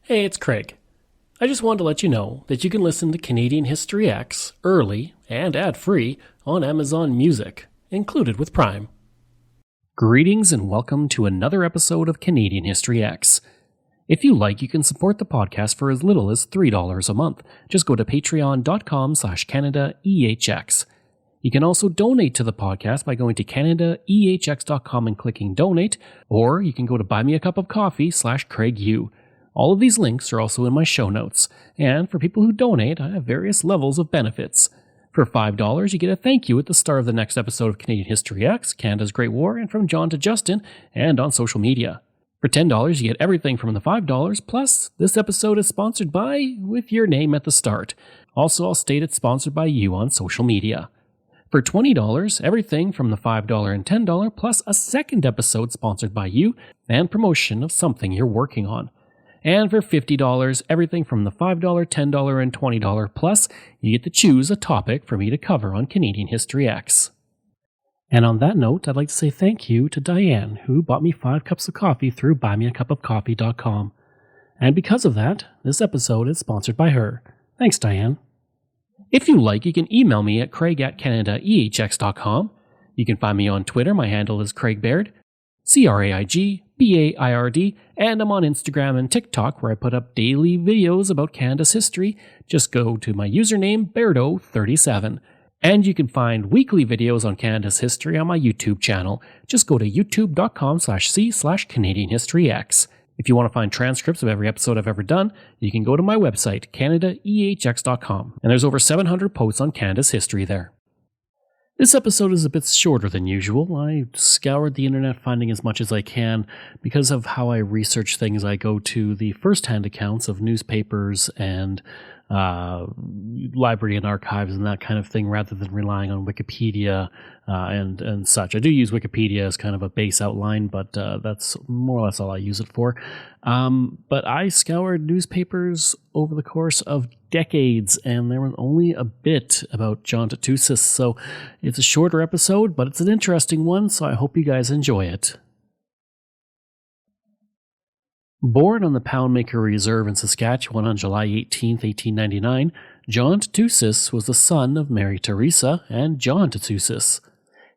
Hey, it's Craig. I just wanted to let you know that you can listen to Canadian History X early and ad-free on Amazon Music, included with Prime. Greetings and welcome to another episode of Canadian History X. If you like, you can support the podcast for as little as $3 a month. Just go to patreon.com/CanadaEHX. You can also donate to the podcast by going to CanadaEHX.com and clicking donate, or you can go to buymeacupofcoffee/CraigU. All of these links are also in my show notes, and for people who donate, I have various levels of benefits. For $5, you get a thank you at the start of the next episode of Canadian History X, Canada's Great War, and from John to Justin, and on social media. For $10, you get everything from the $5, plus this episode is sponsored by, with your name at the start. Also, I'll state it's sponsored by you on social media. For $20, everything from the $5 and $10, plus a second episode sponsored by you, and promotion of something you're working on. And for $50, everything from the $5, $10, and $20 plus, you get to choose a topic for me to cover on Canadian History X. And on that note, I'd like to say thank you to Diane, who bought me 5 cups of coffee through buymeacupofcoffee.com. And because of that, this episode is sponsored by her. Thanks, Diane. If you like, you can email me at craig@canadaehx.com. You can find me on Twitter. My handle is Craig Baird, CraigBaird, and I'm on Instagram and TikTok where I put up daily videos about Canada's history. Just go to my username, Bairdo37. And you can find weekly videos on Canada's history on my YouTube channel. Just go to youtube.com/c/CanadianHistoryX. If you want to find transcripts of every episode I've ever done, you can go to my website, CanadaEHX.com. And there's over 700 posts on Canada's history there. This episode is a bit shorter than usual. I scoured the internet finding as much as I can. Because of how I research things, I go to the first-hand accounts of newspapers and library and archives and that kind of thing rather than relying on Wikipedia and such. I do use Wikipedia as kind of a base outline, but that's more or less all I use it for. But I scoured newspapers over the course of decades, and there was only a bit about John Tootoosis, so it's a shorter episode, but it's an interesting one, so I hope you guys enjoy it. Born on the Poundmaker Reserve in Saskatchewan on July 18, 1899, John Tootoosis was the son of Mary Teresa and John Tootoosis.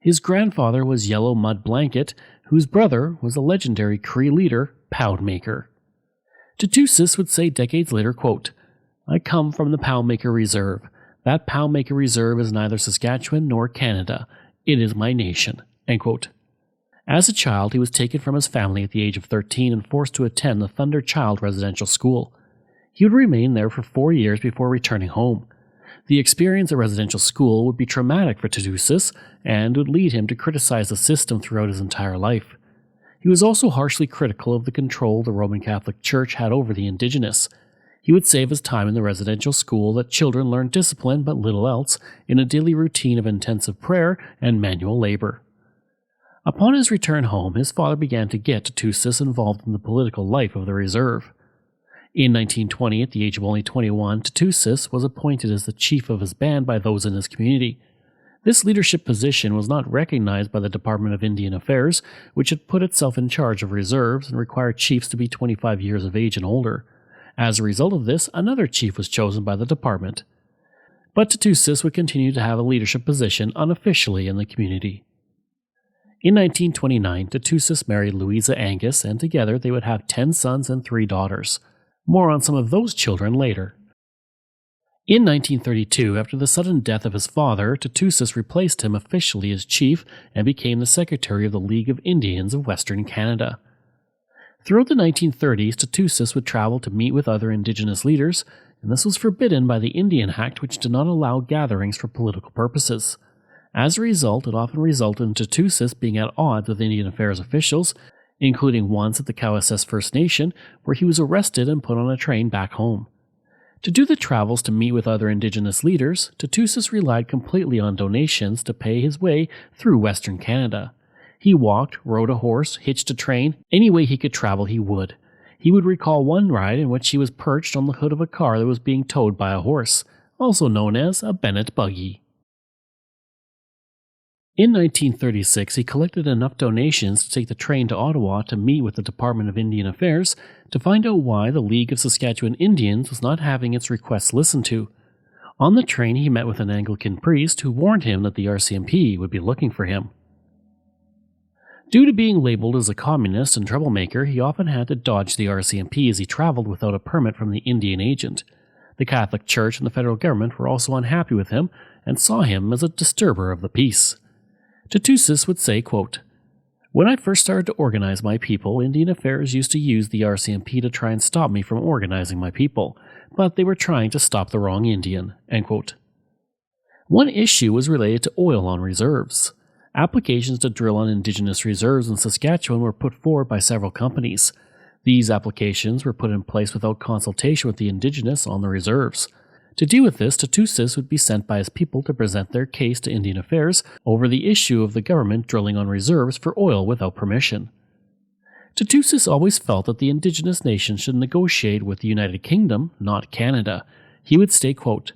His grandfather was Yellow Mud Blanket, whose brother was the legendary Cree leader, Poundmaker. Tootoosis would say decades later, quote, "I come from the Poundmaker Reserve. That Poundmaker Reserve is neither Saskatchewan nor Canada. It is my nation." End quote. As a child, he was taken from his family at the age of 13 and forced to attend the Thunder Child Residential School. He would remain there for 4 years before returning home. The experience at residential school would be traumatic for Tootoosis and would lead him to criticize the system throughout his entire life. He was also harshly critical of the control the Roman Catholic Church had over the Indigenous. He would say of his time in the residential school that children learned discipline but little else in a daily routine of intensive prayer and manual labor. Upon his return home, his father began to get Tootoosis involved in the political life of the reserve. In 1920, at the age of only 21, Tootoosis was appointed as the chief of his band by those in his community. This leadership position was not recognized by the Department of Indian Affairs, which had put itself in charge of reserves and required chiefs to be 25 years of age and older. As a result of this, another chief was chosen by the department. But Tootoosis would continue to have a leadership position unofficially in the community. In 1929, Tootoosis married Louisa Angus, and together they would have 10 sons and 3 daughters. More on some of those children later. In 1932, after the sudden death of his father, Tootoosis replaced him officially as chief and became the secretary of the League of Indians of Western Canada. Throughout the 1930s, Tootoosis would travel to meet with other Indigenous leaders, and this was forbidden by the Indian Act, which did not allow gatherings for political purposes. As a result, it often resulted in Tootoosis being at odds with Indian Affairs officials, including once at the Cowessess First Nation, where he was arrested and put on a train back home. To do the travels to meet with other Indigenous leaders, Tootoosis relied completely on donations to pay his way through Western Canada. He walked, rode a horse, hitched a train, any way he could travel he would. He would recall one ride in which he was perched on the hood of a car that was being towed by a horse, also known as a Bennett buggy. In 1936, he collected enough donations to take the train to Ottawa to meet with the Department of Indian Affairs to find out why the League of Saskatchewan Indians was not having its requests listened to. On the train, he met with an Anglican priest who warned him that the RCMP would be looking for him. Due to being labeled as a communist and troublemaker, he often had to dodge the RCMP as he traveled without a permit from the Indian agent. The Catholic Church and the federal government were also unhappy with him and saw him as a disturber of the peace. Tootoosis would say, quote, "When I first started to organize my people, Indian Affairs used to use the RCMP to try and stop me from organizing my people, but they were trying to stop the wrong Indian." End quote. One issue was related to oil on reserves. Applications to drill on Indigenous reserves in Saskatchewan were put forward by several companies. These applications were put in place without consultation with the Indigenous on the reserves. To deal with this, Tootoosis would be sent by his people to present their case to Indian Affairs over the issue of the government drilling on reserves for oil without permission. Tootoosis always felt that the Indigenous nations should negotiate with the United Kingdom, not Canada. He would say, quote,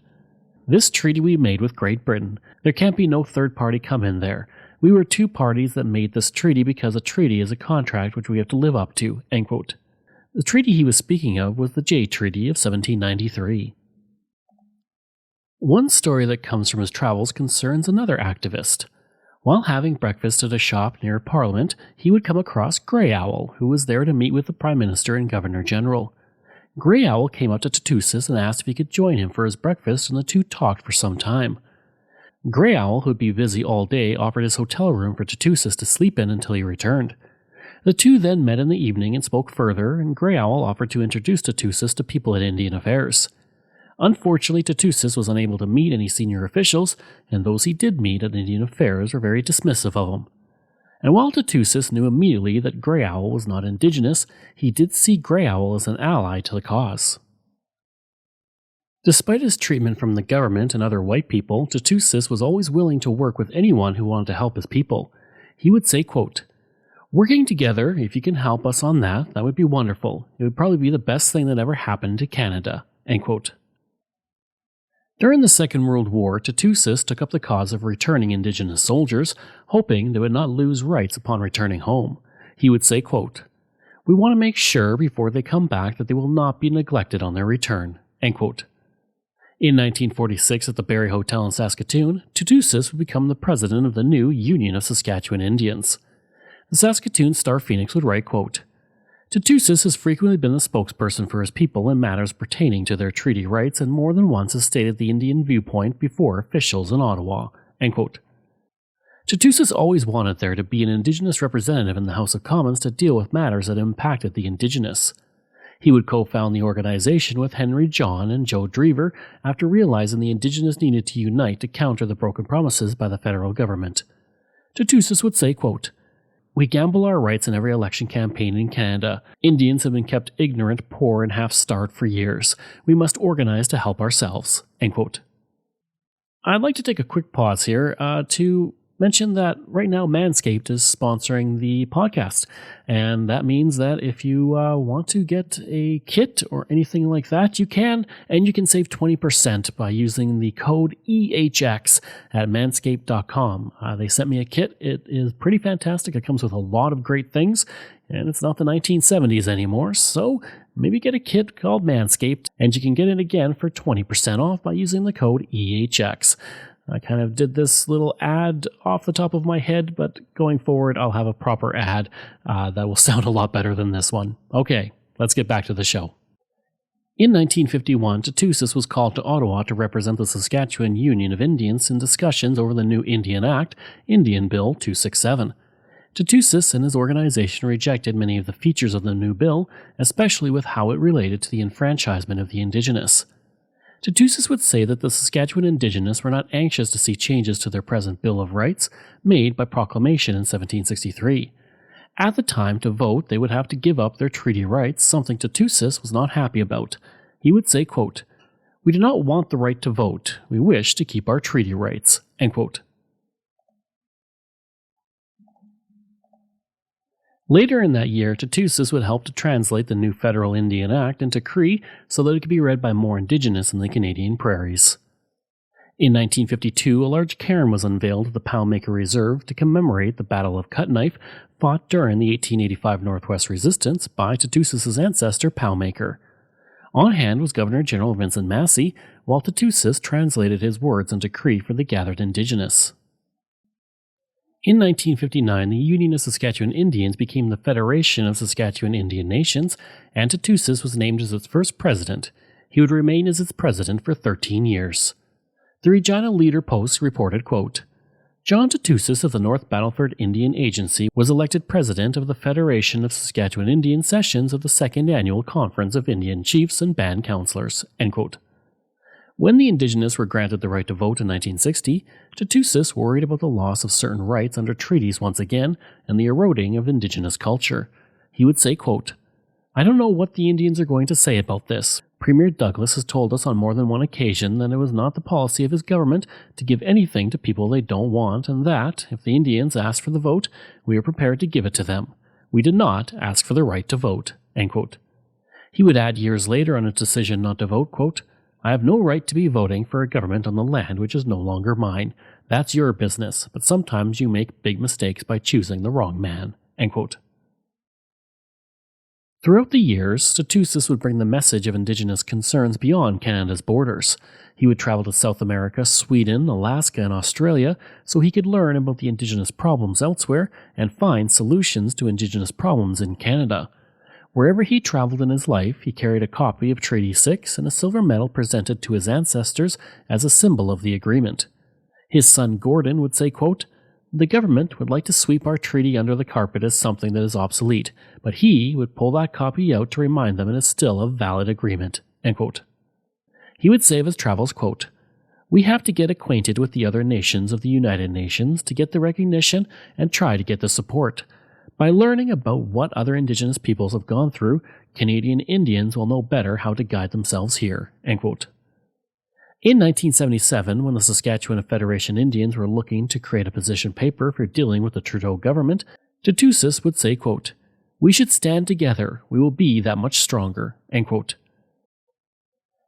"This treaty we made with Great Britain, there can't be no third party come in there. We were two parties that made this treaty because a treaty is a contract which we have to live up to." End quote. The treaty he was speaking of was the Jay Treaty of 1793. One story that comes from his travels concerns another activist. While having breakfast at a shop near Parliament, he would come across Grey Owl, who was there to meet with the Prime Minister and Governor General. Grey Owl came up to Tootoosis and asked if he could join him for his breakfast, and the two talked for some time. Grey Owl, who would be busy all day, offered his hotel room for Tootoosis to sleep in until he returned. The two then met in the evening and spoke further, and Grey Owl offered to introduce Tootoosis to people at Indian Affairs. Unfortunately, Tootoosis was unable to meet any senior officials, and those he did meet at Indian Affairs were very dismissive of him. And while Tootoosis knew immediately that Grey Owl was not Indigenous, he did see Grey Owl as an ally to the cause. Despite his treatment from the government and other white people, Tootoosis was always willing to work with anyone who wanted to help his people. He would say, quote, "Working together, if you can help us on that, that would be wonderful. It would probably be the best thing that ever happened to Canada." End quote. During the Second World War, Tootoosis took up the cause of returning Indigenous soldiers, hoping they would not lose rights upon returning home. He would say, quote, "We want to make sure before they come back that they will not be neglected on their return." End quote. In 1946, at the Baird Hotel in Saskatoon, Tootoosis would become the president of the new Union of Saskatchewan Indians. The Saskatoon Star-Phoenix would write, quote, "Tootoosis has frequently been the spokesperson for his people in matters pertaining to their treaty rights and more than once has stated the Indian viewpoint before officials in Ottawa." End quote. Tootoosis always wanted there to be an Indigenous representative in the House of Commons to deal with matters that impacted the Indigenous. He would co-found the organization with Henry John and Joe Drever after realizing the Indigenous needed to unite to counter the broken promises by the federal government. Tootoosis would say, quote, "We gamble our rights in every election campaign in Canada. Indians have been kept ignorant, poor, and half-starved for years. We must organize to help ourselves." End quote. I'd like to take a quick pause here to mention that right now Manscaped is sponsoring the podcast, and that means that if you want to get a kit or anything like that, you can, and you can save 20% by using the code EHX at manscaped.com. They sent me a kit. It is pretty fantastic. It comes with a lot of great things, and it's not the 1970s anymore, so maybe get a kit called Manscaped, and you can get it again for 20% off by using the code EHX. I kind of did this little ad off the top of my head, but going forward, I'll have a proper ad that will sound a lot better than this one. Okay, let's get back to the show. In 1951, Tootoosis was called to Ottawa to represent the Saskatchewan Union of Indians in discussions over the new Indian Act, Indian Bill 267. Tootoosis and his organization rejected many of the features of the new bill, especially with how it related to the enfranchisement of the Indigenous. Tootoosis would say that the Saskatchewan Indigenous were not anxious to see changes to their present Bill of Rights made by proclamation in 1763. At the time to vote, they would have to give up their treaty rights, something Tootoosis was not happy about. He would say, quote, "We do not want the right to vote. We wish to keep our treaty rights." End quote. Later in that year, Tootoosis would help to translate the new Federal Indian Act into Cree so that it could be read by more Indigenous in the Canadian prairies. In 1952, a large cairn was unveiled at the Poundmaker Reserve to commemorate the Battle of Cut Knife fought during the 1885 Northwest Resistance by Tootoosis' ancestor Poundmaker. On hand was Governor-General Vincent Massey, while Tootoosis translated his words into Cree for the gathered Indigenous. In 1959, the Union of Saskatchewan Indians became the Federation of Saskatchewan Indian Nations, and Tootoosis was named as its first president. He would remain as its president for 13 years. The Regina Leader Post reported, quote, John Tootoosis of the North Battleford Indian Agency was elected president of the Federation of Saskatchewan Indian Sessions of the Second Annual Conference of Indian Chiefs and Band Councillors, end quote. When the Indigenous were granted the right to vote in 1960, Tootoosis worried about the loss of certain rights under treaties once again and the eroding of Indigenous culture. He would say, quote, I don't know what the Indians are going to say about this. Premier Douglas has told us on more than one occasion that it was not the policy of his government to give anything to people they don't want, and that, if the Indians asked for the vote, we are prepared to give it to them. We did not ask for the right to vote, end quote. He would add years later on his decision not to vote, quote, I have no right to be voting for a government on the land which is no longer mine. That's your business, but sometimes you make big mistakes by choosing the wrong man, end quote. Throughout the years, Tootoosis would bring the message of Indigenous concerns beyond Canada's borders. He would travel to South America, Sweden, Alaska, and Australia so he could learn about the Indigenous problems elsewhere and find solutions to Indigenous problems in Canada. Wherever he traveled in his life, he carried a copy of Treaty 6 and a silver medal presented to his ancestors as a symbol of the agreement. His son Gordon would say, quote, the government would like to sweep our treaty under the carpet as something that is obsolete, but he would pull that copy out to remind them it is still a valid agreement, end quote. He would say of his travels, quote, we have to get acquainted with the other nations of the United Nations to get the recognition and try to get the support. By learning about what other Indigenous peoples have gone through, Canadian Indians will know better how to guide themselves here, end quote. In 1977, when the Saskatchewan Federation Indians were looking to create a position paper for dealing with the Trudeau government, Tootoosis would say, quote, we should stand together, we will be that much stronger, end quote.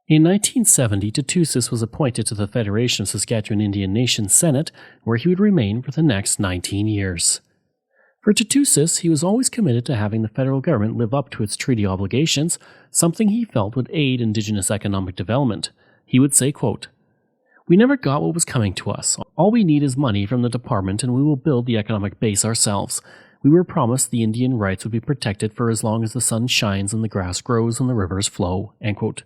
In 1970, Tootoosis was appointed to the Federation of Saskatchewan Indian Nations Senate, where he would remain for the next 19 years. For Tootoosis, he was always committed to having the federal government live up to its treaty obligations, something he felt would aid Indigenous economic development. He would say, quote, we never got what was coming to us. All we need is money from the department and we will build the economic base ourselves. We were promised the Indian rights would be protected for as long as the sun shines and the grass grows and the rivers flow, end quote.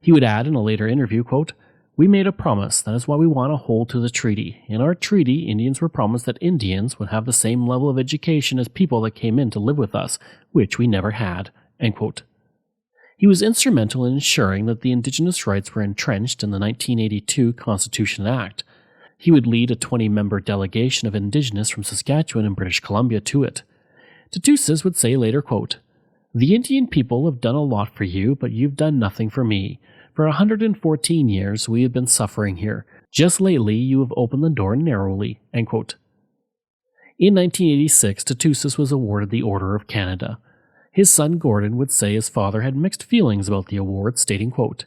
He would add in a later interview, quote, we made a promise, that is why we want to hold to the treaty. In our treaty, Indians were promised that Indians would have the same level of education as people that came in to live with us, which we never had, end quote. He was instrumental in ensuring that the Indigenous rights were entrenched in the 1982 Constitution Act. He would lead a 20-member delegation of Indigenous from Saskatchewan and British Columbia to it. Tootoosis would say later, quote, the Indian people have done a lot for you, but you've done nothing for me. For 114 years we have been suffering here. Just lately you have opened the door narrowly, end quote. In 1986, Tootoosis was awarded the Order of Canada. His son Gordon would say his father had mixed feelings about the award, stating, quote,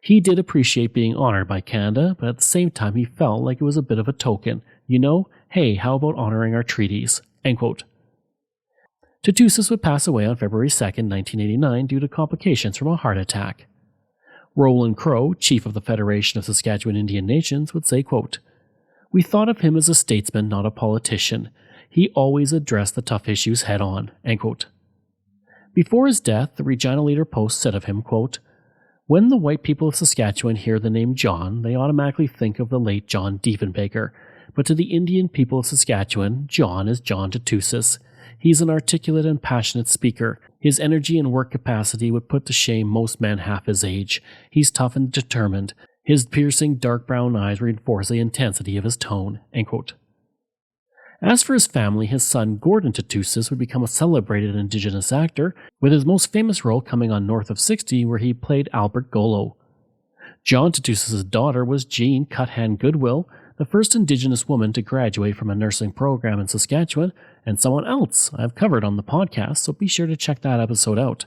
he did appreciate being honored by Canada, but at the same time he felt like it was a bit of a token. You know, hey, how about honoring our treaties? End quote. Tootoosis would pass away on February 2, 1989 due to complications from a heart attack. Roland Crow, chief of the Federation of Saskatchewan Indian Nations, would say, quote, we thought of him as a statesman, not a politician. He always addressed the tough issues head on, end quote. Before his death, the Regina Leader Post said of him, quote, when the white people of Saskatchewan hear the name John, they automatically think of the late John Diefenbaker, but to the Indian people of Saskatchewan, John is John Tootoosis. He's an articulate and passionate speaker. His energy and work capacity would put to shame most men half his age. He's tough and determined. His piercing dark brown eyes reinforce the intensity of his tone, end quote. As for his family, his son Gordon Tootoosis would become a celebrated Indigenous actor, with his most famous role coming on North of 60, where he played Albert Golo. John Tootoosis' daughter was Jean Cuthand Goodwill, the first Indigenous woman to graduate from a nursing program in Saskatchewan, and someone else I've covered on the podcast, so be sure to check that episode out.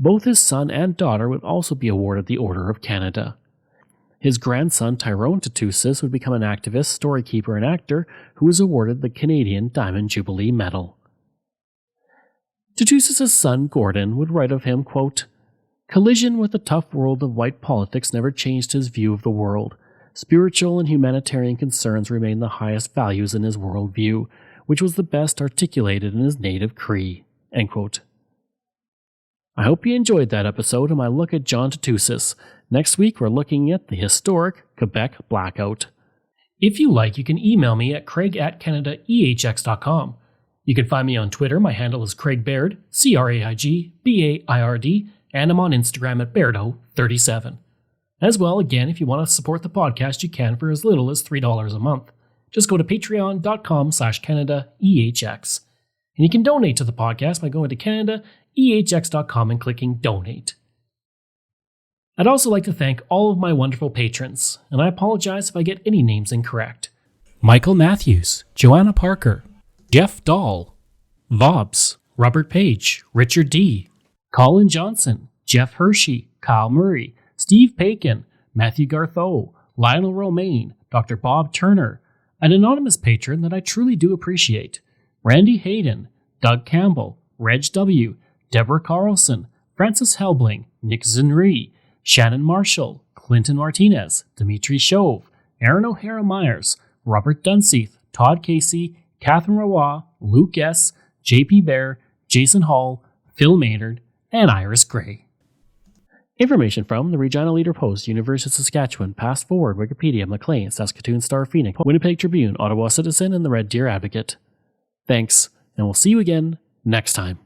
Both his son and daughter would also be awarded the Order of Canada. His grandson Tyrone Tootoosis would become an activist, story keeper, and actor who was awarded the Canadian Diamond Jubilee Medal. Tootoosis' son Gordon would write of him, quote, "Collision with the tough world of white politics never changed his view of the world. Spiritual and humanitarian concerns remained the highest values in his worldview, which was the best articulated in his native Cree." End quote. I hope you enjoyed that episode of my look at John Tootoosis. Next week we're looking at the historic Quebec blackout. If you like, you can email me at craig@canadaehx.com. You can find me on Twitter. My handle is Craig Baird, CraigBaird, and I'm on Instagram at Bairdo37. As well, again, if you want to support the podcast, you can for as little as $3 a month. Just go to patreon.com/CanadaEHX. And you can donate to the podcast by going to CanadaEHX.com and clicking Donate. I'd also like to thank all of my wonderful patrons, and I apologize if I get any names incorrect. Michael Matthews, Joanna Parker, Jeff Dahl, Vobs, Robert Page, Richard D., Colin Johnson, Jeff Hershey, Kyle Murray, Steve Pakin, Matthew Gartho, Lionel Romaine, Dr. Bob Turner, an anonymous patron that I truly do appreciate, Randy Hayden, Doug Campbell, Reg W., Deborah Carlson, Francis Helbling, Nick Zinri, Shannon Marshall, Clinton Martinez, Dimitri Chauve, Aaron O'Hara Myers, Robert Dunseith, Todd Casey, Catherine Roy, Luke S., JP Bear, Jason Hall, Phil Maynard, and Iris Gray. Information from the Regina Leader-Post, University of Saskatchewan, Past Forward, Wikipedia, Maclean, Saskatoon Star Phoenix, Winnipeg Tribune, Ottawa Citizen, and the Red Deer Advocate. Thanks, and we'll see you again next time.